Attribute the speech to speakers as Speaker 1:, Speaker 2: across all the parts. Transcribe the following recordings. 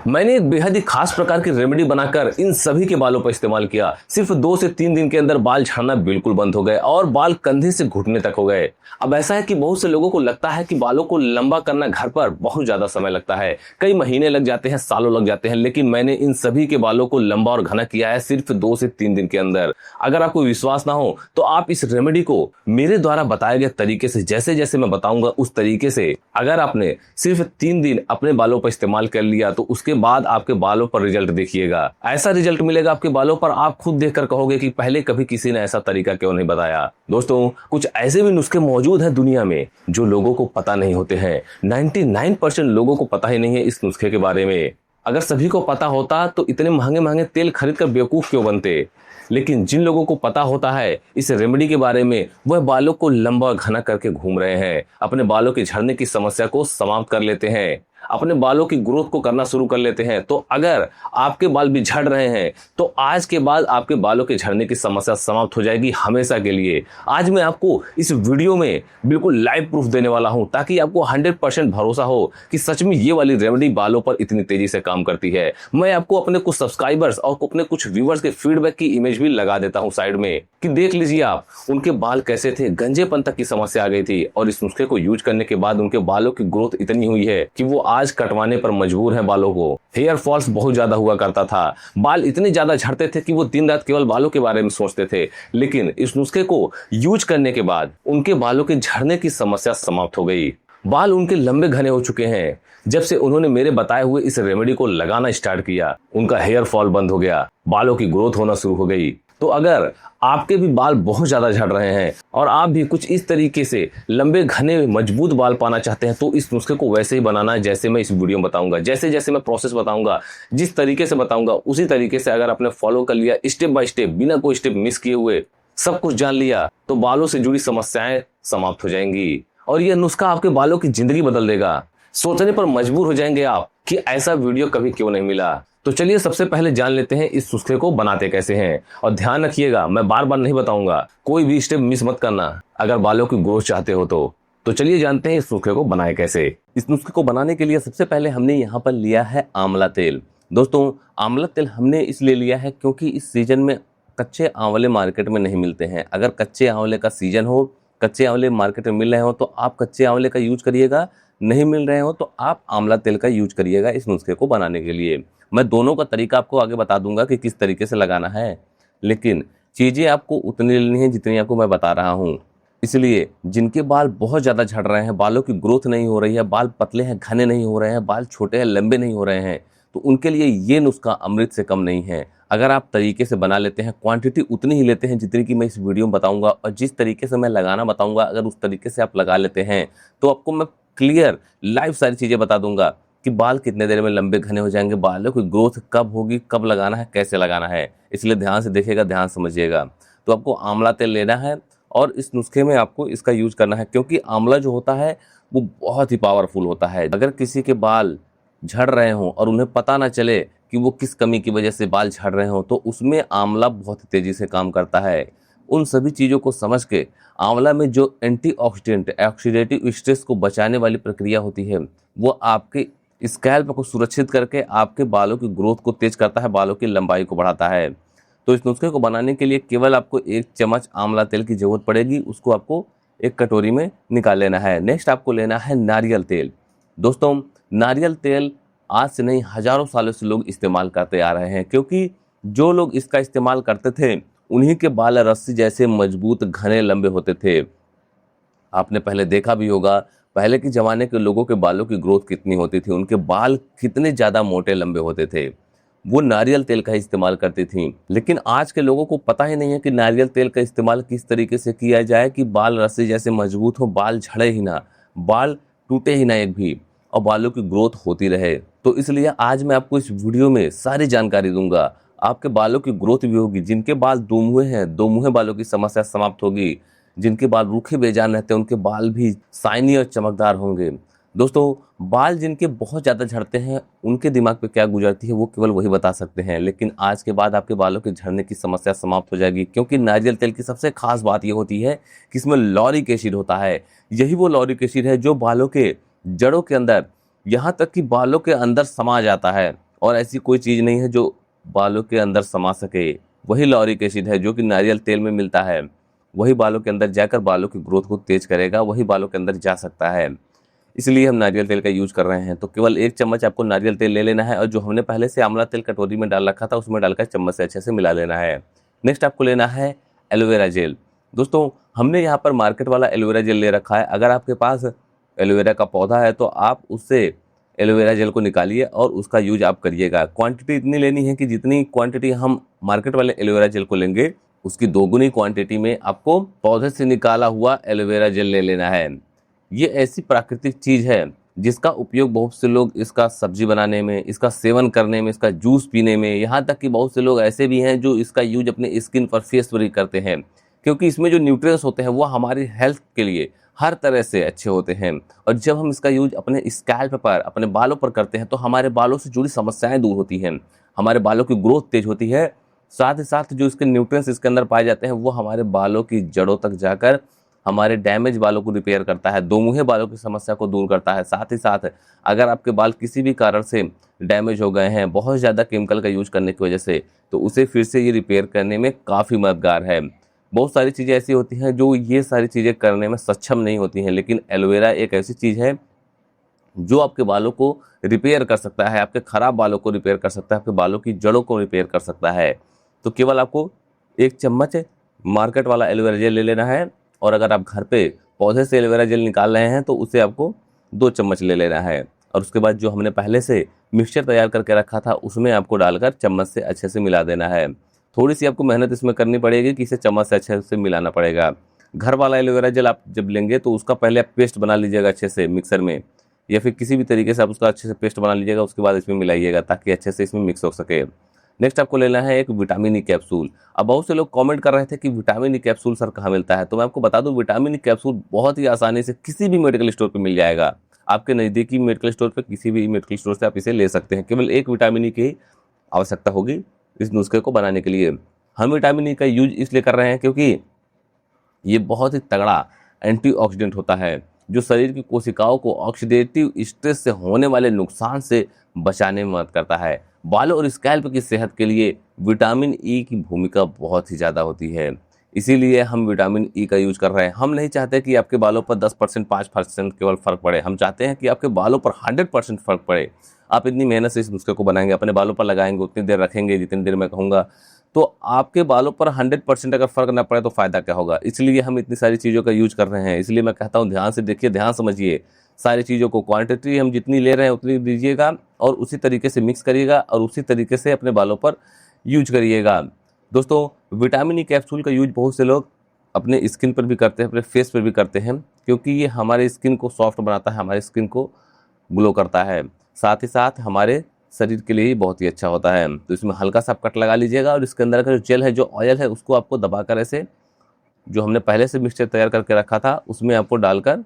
Speaker 1: मैंने एक बेहद ही खास प्रकार की रेमेडी बनाकर इन सभी के बालों पर इस्तेमाल किया। सिर्फ 2 से 3 दिन के अंदर बाल झड़ना बिल्कुल बंद हो गए और बाल कंधे से घुटने तक हो गए। अब ऐसा है कि बहुत से लोगों को लगता है कि बालों को लंबा करना घर पर बहुत ज्यादा समय लगता है, कई महीने लग जाते हैं, सालों लग जाते हैं, लेकिन मैंने इन सभी के बालों को लंबा और घना किया है सिर्फ 2 से 3 दिन के अंदर। अगर आपको विश्वास ना हो तो आप इस रेमेडी को मेरे द्वारा बताए गए तरीके से, जैसे जैसे मैं बताऊंगा उस तरीके से अगर आपने सिर्फ 3 दिन अपने बालों पर इस्तेमाल कर लिया तो उसके बाद आपके बालों पर रिजल्ट देखिएगा। ऐसा रिजल्ट मिलेगा आपके बालों पर, आप खुद देखकर कहोगे कि पहले कभी किसी ने ऐसा तरीका क्यों नहीं बताया। दोस्तों, कुछ ऐसे भी नुस्खे मौजूद हैं दुनिया में जो लोगों को पता नहीं होते हैं। 99% लोगों को पता ही नहीं है इस नुस्खे के बारे में। अगर सभी को पता होता तो इतने महंगे महंगे तेल खरीद कर बेवकूफ क्यों बनते। लेकिन जिन लोगों को पता होता है इस रेमेडी के बारे में, वह बालों को लंबा और घना करके घूम रहे हैं, अपने बालों के झड़ने की समस्या को समाप्त कर लेते हैं, अपने बालों की ग्रोथ को करना शुरू कर लेते हैं। तो अगर आपके बाल भी झड़ रहे हैं तो आज के बाद आपके बालों के झड़ने की समस्या समाप्त हो जाएगी हमेशा के लिए। आज मैं आपको इस वीडियो में बिल्कुल लाइव प्रूफ देने वाला हूं ताकि आपको 100% भरोसा हो कि सच में ये वाली रेमेडी बालों पर इतनी तेजी से काम करती है। मैं आपको अपने कुछ सब्सक्राइबर्स और अपने कुछ व्यूवर्स के फीडबैक की इमेज भी लगा देता हूं साइड में कि देख लीजिए आप उनके बाल कैसे थे, गंजेपन तक की समस्या आ गई थी और इस नुस्खे को यूज करने के बाद उनके बालों की ग्रोथ इतनी हुई है कि वो आज कटवाने पर मजबूर है बालों को। हेयर फॉल्स बहुत ज्यादा हुआ करता था, बाल इतने ज्यादा झड़ते थे कि वो दिन रात केवल बालों के बारे में सोचते थे, लेकिन इस नुस्खे को यूज करने के बाद उनके बालों के झड़ने की समस्या समाप्त हो गई। बाल उनके लंबे घने हो चुके हैं। जब से उन्होंने मेरे बताए हुए इस रेमेडी को लगाना स्टार्ट किया, उनका हेयर फॉल बंद हो गया, बालों की ग्रोथ होना शुरू हो गई। तो अगर आपके भी बाल बहुत ज्यादा झड़ रहे हैं और आप भी कुछ इस तरीके से लंबे घने मजबूत बाल पाना चाहते हैं तो इस नुस्खे को वैसे ही बनाना है जैसे मैं इस वीडियो में बताऊंगा। जैसे जैसे मैं प्रोसेस बताऊंगा, जिस तरीके से बताऊंगा उसी तरीके से अगर आपने फॉलो कर लिया, स्टेप बाय स्टेप, बिना कोई स्टेप मिस किए हुए सब कुछ जान लिया, तो बालों से जुड़ी समस्याएं समाप्त हो जाएंगी और यह नुस्खा आपके बालों की जिंदगी बदल देगा। सोचने पर मजबूर हो जाएंगे आप कि ऐसा वीडियो कभी क्यों नहीं मिला। तो चलिए सबसे पहले जान लेते हैं इस नुस्खे को बनाते कैसे हैं। और ध्यान रखिएगा, मैं बार बार नहीं बताऊंगा, कोई भी स्टेप मिस मत करना अगर बालों की ग्रोथ चाहते हो तो चलिए जानते हैं इस नुस्खे को बनाए कैसे। इस नुस्खे को बनाने के लिए सबसे पहले हमने यहाँ पर लिया है आंवला तेल। दोस्तों, आंवला तेल हमने इसलिए लिया है क्योंकि इस सीजन में कच्चे आंवले मार्केट में नहीं मिलते हैं। अगर कच्चे आंवले का सीजन हो, कच्चे आंवले मार्केट में मिल रहे हो तो आप कच्चे आंवले का यूज करिएगा, नहीं मिल रहे हो तो आप आंवला तेल का यूज करिएगा इस नुस्खे को बनाने के लिए। मैं दोनों का तरीका आपको आगे बता दूंगा कि किस तरीके से लगाना है, लेकिन चीज़ें आपको उतनी लेनी है जितनी आपको मैं बता रहा हूँ। इसलिए जिनके बाल बहुत ज़्यादा झड़ रहे हैं, बालों की ग्रोथ नहीं हो रही है, बाल पतले हैं, घने नहीं हो रहे हैं, बाल छोटे हैं, लंबे नहीं हो रहे हैं, तो उनके लिए ये नुस्खा अमृत से कम नहीं है। अगर आप तरीके से बना लेते हैं, क्वांटिटी उतनी ही लेते हैं जितनी कि मैं इस वीडियो में बताऊंगा, और जिस तरीके से मैं लगाना बताऊंगा अगर उस तरीके से आप लगा लेते हैं तो आपको मैं क्लियर लाइव सारी चीज़ें बता दूंगा कि बाल कितने देर में लंबे घने हो जाएंगे, बालों की ग्रोथ कब होगी, कब लगाना है, कैसे लगाना है। इसलिए ध्यान से देखिएगा, ध्यान समझिएगा। तो आपको आंवला तेल लेना है और इस नुस्खे में आपको इसका यूज करना है क्योंकि आंवला जो होता है वो बहुत ही पावरफुल होता है। अगर किसी के बाल झड़ रहे हों और उन्हें पता ना चले कि वो किस कमी की वजह से बाल झड़ रहे हों तो उसमें आंवला बहुत तेज़ी से काम करता है। उन सभी चीज़ों को समझ के आंवला में जो एंटीऑक्सीडेंट, ऑक्सीडेटिव स्ट्रेस को बचाने वाली प्रक्रिया होती है वो आपके स्कैल्प को सुरक्षित करके आपके बालों की ग्रोथ को तेज करता है, बालों की लंबाई को बढ़ाता है। तो इस नुस्खे को बनाने के लिए केवल आपको 1 चम्मच आंवला तेल की जरूरत पड़ेगी। उसको आपको एक कटोरी में निकाल लेना है। नेक्स्ट आपको लेना है नारियल तेल। दोस्तों, नारियल तेल आज से नहीं हजारों सालों से लोग इस्तेमाल करते आ रहे हैं क्योंकि जो लोग इसका इस्तेमाल करते थे उन्हीं के बाल रस्सी जैसे मजबूत, घने, लंबे होते थे। आपने पहले देखा भी होगा पहले के ज़माने के लोगों के बालों की ग्रोथ कितनी होती थी, उनके बाल कितने ज़्यादा मोटे लंबे होते थे। वो नारियल तेल का इस्तेमाल करती थी। लेकिन आज के लोगों को पता ही नहीं है कि नारियल तेल का इस्तेमाल किस तरीके से किया जाए कि बाल रस्सी जैसे मजबूत हो, बाल झड़े ही ना, बाल टूटे ही ना एक भी, और बालों की ग्रोथ होती रहे। तो इसलिए आज मैं आपको इस वीडियो में सारी जानकारी दूंगा। आपके बालों की ग्रोथ भी होगी। जिनके बाल दोमुहे हैं, दोमुहे बालों की समस्या समाप्त होगी। जिनके बाल रूखे बेजान रहते हैं उनके बाल भी शाइनी और चमकदार होंगे। दोस्तों, बाल जिनके बहुत ज़्यादा झड़ते हैं उनके दिमाग पे क्या गुजरती है वो केवल वही बता सकते हैं, लेकिन आज के बाद आपके बालों के झड़ने की समस्या समाप्त हो जाएगी क्योंकि नारियल तेल की सबसे खास बात ये होती है कि इसमें लॉरिक एसिड होता है। यही वो लॉरिक एसिड है जो बालों के जड़ों के अंदर, यहाँ तक कि बालों के अंदर समा जाता है और ऐसी कोई चीज़ नहीं है जो बालों के अंदर समा सके। वही लॉरिक एसिड है जो कि नारियल तेल में मिलता है, वही बालों के अंदर जाकर बालों की ग्रोथ को तेज करेगा, वही बालों के अंदर जा सकता है। इसलिए हम नारियल तेल का यूज कर रहे हैं। तो केवल 1 चम्मच आपको नारियल तेल ले लेना है और जो हमने पहले से आंवला तेल कटोरी में डाल रखा था उसमें डालकर चम्मच से अच्छे से मिला लेना है। नेक्स्ट आपको लेना है एलोवेरा जेल। दोस्तों हमने यहाँ पर मार्केट वाला एलोवेरा जेल ले रखा है। अगर आपके पास एलोवेरा का पौधा है तो आप उससे एलोवेरा जेल को निकालिए और उसका यूज आप करिएगा। क्वांटिटी इतनी लेनी है कि जितनी क्वांटिटी हम मार्केट वाले एलोवेरा जेल को लेंगे उसकी दोगुनी क्वांटिटी में आपको पौधे से निकाला हुआ एलोवेरा जेल ले लेना है। ये ऐसी प्राकृतिक चीज है जिसका उपयोग बहुत से लोग इसका सब्जी बनाने में, इसका सेवन करने में, इसका जूस पीने में, यहाँ तक कि बहुत से लोग ऐसे भी हैं जो इसका यूज अपने स्किन पर, फेस पर भी करते हैं, क्योंकि इसमें जो न्यूट्रिएंट्स होते हैं वो हमारी हेल्थ के लिए हर तरह से अच्छे होते हैं। और जब हम इसका यूज अपने स्कैल्प पर, अपने बालों पर करते हैं तो हमारे बालों से जुड़ी समस्याएं दूर होती हैं, हमारे बालों की ग्रोथ तेज होती है। साथ ही साथ जो इसके न्यूट्रिएंट्स इसके अंदर पाए जाते हैं वो हमारे बालों की जड़ों तक जाकर हमारे डैमेज बालों को रिपेयर करता है, दोमुहे बालों की समस्या को दूर करता है। साथ ही साथ अगर आपके बाल किसी भी कारण से डैमेज हो गए हैं बहुत ज़्यादा केमिकल का यूज करने की वजह से, तो उसे फिर से ये रिपेयर करने में काफ़ी मददगार है। बहुत सारी चीज़ें ऐसी होती हैं जो ये सारी चीज़ें करने में सक्षम नहीं होती हैं, लेकिन एलोवेरा एक ऐसी चीज़ है जो आपके बालों को रिपेयर कर सकता है, आपके ख़राब बालों को रिपेयर कर सकता है, आपके बालों की जड़ों को रिपेयर कर सकता है। तो केवल आपको 1 चम्मच मार्केट वाला एलोवेरा जेल ले लेना है और अगर आप घर पे पौधे से एलोवेरा जेल निकाल रहे हैं तो उसे आपको 2 चम्मच ले लेना है। और उसके बाद जो हमने पहले से मिक्सचर तैयार करके रखा था उसमें आपको डालकर चम्मच से अच्छे से मिला देना है। थोड़ी सी आपको मेहनत इसमें करनी पड़ेगी कि इसे चम्मच से अच्छे से मिलाना पड़ेगा। घर वाला एलोवेरा जेल आप जब लेंगे तो उसका पहले आप पेस्ट बना लीजिएगा अच्छे से मिक्सर में, या फिर किसी भी तरीके से आप उसका अच्छे से पेस्ट बना लीजिएगा, उसके बाद इसमें मिलाइएगा ताकि अच्छे से इसमें मिक्स हो सके। नेक्स्ट आपको लेना है एक विटामिन ई कैप्सूल। अब बहुत से लोग कमेंट कर रहे थे कि विटामिन ई कैप्सूल सर कहाँ मिलता है, तो मैं आपको बता दूं विटामिन ई कैप्सूल बहुत ही आसानी से किसी भी मेडिकल स्टोर पर मिल जाएगा। आपके नज़दीकी मेडिकल स्टोर पर, किसी भी मेडिकल स्टोर से आप इसे ले सकते हैं। केवल 1 विटामिन ई की आवश्यकता होगी इस नुस्खे को बनाने के लिए। हम विटामिन ई का यूज इसलिए कर रहे हैं क्योंकि ये बहुत ही तगड़ा एंटीऑक्सीडेंट होता है जो शरीर की कोशिकाओं को ऑक्सीडेटिव स्ट्रेस से होने वाले नुकसान से बचाने में मदद करता है। बालों और स्कैल्प की सेहत के लिए विटामिन ई की भूमिका बहुत ही ज़्यादा होती है, इसीलिए हम विटामिन ई का यूज कर रहे हैं। हम नहीं चाहते कि आपके बालों पर 10%, 5% केवल फ़र्क पड़े, हम चाहते हैं कि आपके बालों पर 100% फ़र्क पड़े। आप इतनी मेहनत से इस नुस्खे को बनाएंगे, अपने बालों पर लगाएंगे, उतनी देर रखेंगे जितनी देर मैं कहूँगा, तो आपके बालों पर 100% अगर फ़र्क ना पड़े तो फ़ायदा क्या होगा। इसलिए हम इतनी सारी चीज़ों का यूज कर रहे हैं। इसलिए मैं कहता हूँ ध्यान से देखिए, ध्यान समझिए सारी चीज़ों को। क्वांटिटी हम जितनी ले रहे हैं उतनी दीजिएगा और उसी तरीके से मिक्स करिएगा और उसी तरीके से अपने बालों पर यूज करिएगा। दोस्तों विटामिन ई कैप्सूल का यूज बहुत से लोग अपने स्किन पर भी करते हैं, अपने फेस पर भी करते हैं, क्योंकि ये हमारे स्किन को सॉफ्ट बनाता है, हमारे स्किन को ग्लो करता है। साथ ही साथ हमारे शरीर के लिए ही बहुत ही अच्छा होता है। तो इसमें हल्का सा आप कट लगा लीजिएगा और इसके अंदर का जो जेल है, जो ऑयल है, उसको आपको दबाकर ऐसे जो हमने पहले से मिक्सचर तैयार करके रखा था उसमें आपको डालकर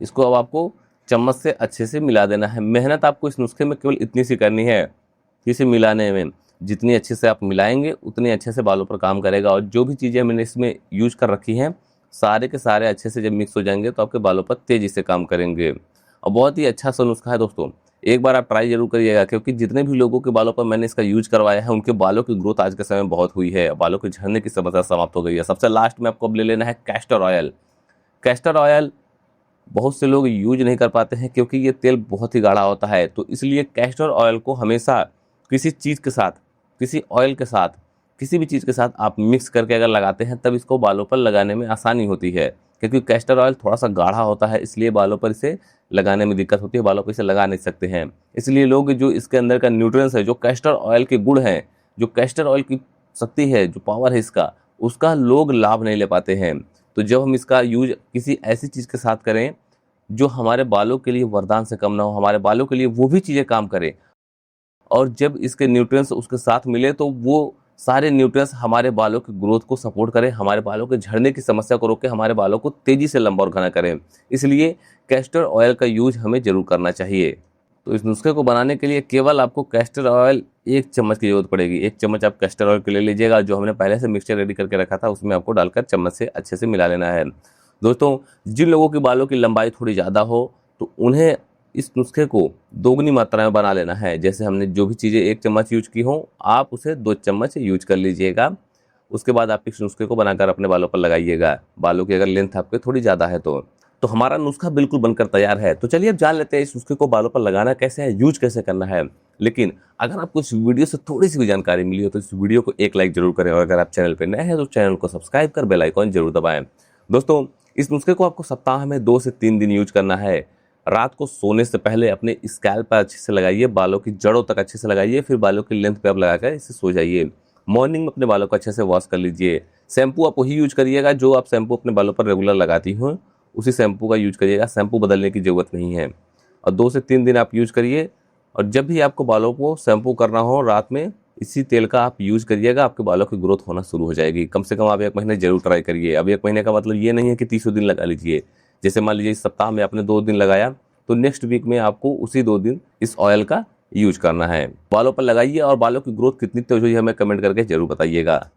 Speaker 1: इसको अब आपको चम्मच से अच्छे से मिला देना है। मेहनत आपको इस नुस्खे में केवल इतनी सी करनी है कि इसे मिलाने में जितनी अच्छे से आप मिलाएंगे उतनी अच्छे से बालों पर काम करेगा। और जो भी चीज़ें मैंने इसमें यूज कर रखी हैं सारे के सारे अच्छे से जब मिक्स हो जाएंगे तो आपके बालों पर तेज़ी से काम करेंगे। और बहुत ही अच्छा सा नुस्खा है दोस्तों, एक बार आप ट्राई जरूर करिएगा, क्योंकि जितने भी लोगों के बालों पर मैंने इसका यूज करवाया है उनके बालों की ग्रोथ आज के समय में बहुत हुई है, बालों के झड़ने की समस्या समाप्त हो गई है। सबसे लास्ट में आपको अब ले लेना है कैस्टर ऑयल। कैस्टर ऑयल बहुत से लोग यूज नहीं कर पाते हैं क्योंकि ये तेल बहुत ही गाढ़ा होता है, तो इसलिए कैस्टर ऑयल को हमेशा किसी चीज़ के साथ, किसी ऑयल के साथ, किसी भी चीज़ के साथ आप मिक्स करके अगर लगाते हैं तब इसको बालों पर लगाने में आसानी होती है। क्योंकि कैस्टर ऑयल थोड़ा सा गाढ़ा होता है इसलिए बालों पर इसे लगाने में दिक्कत होती है, बालों पर इसे लगा नहीं सकते हैं। इसलिए लोग जो इसके अंदर का न्यूट्रिएंट्स है, जो कैस्टर ऑयल के गुण हैं, जो कैस्टर ऑयल की शक्ति है, जो पावर है इसका, उसका लोग लाभ नहीं ले पाते हैं। तो जब हम इसका यूज किसी ऐसी चीज़ के साथ करें जो हमारे बालों के लिए वरदान से कम ना हो, हमारे बालों के लिए वो भी चीज़ें काम करें, और जब इसके न्यूट्रिएंट्स उसके साथ मिले तो वो सारे न्यूट्रिएंट्स हमारे बालों की ग्रोथ को सपोर्ट करें, हमारे बालों के झड़ने की समस्या को रोके, हमारे बालों को तेज़ी से लंबा और घना करें। इसलिए कैस्टर ऑयल का यूज हमें ज़रूर करना चाहिए। तो इस नुस्खे को बनाने के लिए केवल आपको कैस्टर ऑयल 1 चम्मच की जरूरत पड़ेगी। 1 चम्मच आप कैस्टर ऑयल के ले लीजिएगा, जो हमने पहले से मिक्सचर रेडी करके रखा था उसमें आपको डालकर चम्मच से अच्छे से मिला लेना है। दोस्तों जिन लोगों के बालों की लंबाई थोड़ी ज़्यादा हो तो उन्हें इस नुस्खे को दोगुनी मात्रा में बना लेना है। जैसे हमने जो भी चीज़ें 1 चम्मच यूज की हो, आप उसे 2 चम्मच यूज कर लीजिएगा। उसके बाद आप इस नुस्खे को बनाकर अपने बालों पर लगाइएगा। बालों की अगर लेंथ आपके थोड़ी ज़्यादा है तो हमारा नुस्खा बिल्कुल बनकर तैयार है। तो चलिए अब जान लेते हैं इस नुस्खे को बालों पर लगाना कैसे है, यूज कैसे करना है। लेकिन अगर आपको इस वीडियो से थोड़ी सी भी जानकारी मिली हो तो इस वीडियो को एक लाइक जरूर करें, और अगर आप चैनल पर नए हैं तो चैनल को सब्सक्राइब कर बेल आइकॉन जरूर दबाएं। दोस्तों, इस नुस्खे को आपको सप्ताह में 2 से 3 दिन यूज करना है। रात को सोने से पहले अपने स्कैल्प पर अच्छे से लगाइए, बालों की जड़ों तक अच्छे से लगाइए, फिर बालों की लेंथ पे आप लगाकर इसे सो जाइए। मॉर्निंग में अपने बालों को अच्छे से वॉश कर लीजिए। शैम्पू आप वही यूज करिएगा जो आप शैम्पू अपने बालों पर रेगुलर लगाती हो, उसी शैम्पू का यूज करिएगा। शैम्पू बदलने की ज़रूरत नहीं है। और 2 से 3 दिन आप यूज करिए, और जब भी आपको बालों को शैम्पू करना हो रात में, इसी तेल का आप यूज करिएगा। आपके बालों की ग्रोथ होना शुरू हो जाएगी। कम से कम आप 1 महीने जरूर ट्राई करिए। अब 1 महीने का मतलब ये नहीं है कि 30 दिन लगा लीजिए। जैसे मान लीजिए इस सप्ताह में आपने 2 दिन लगाया, तो नेक्स्ट वीक में आपको उसी 2 दिन इस ऑयल का यूज करना है। बालों पर लगाइए और बालों की ग्रोथ कितनी तेज हुई हमें कमेंट करके जरूर बताइएगा।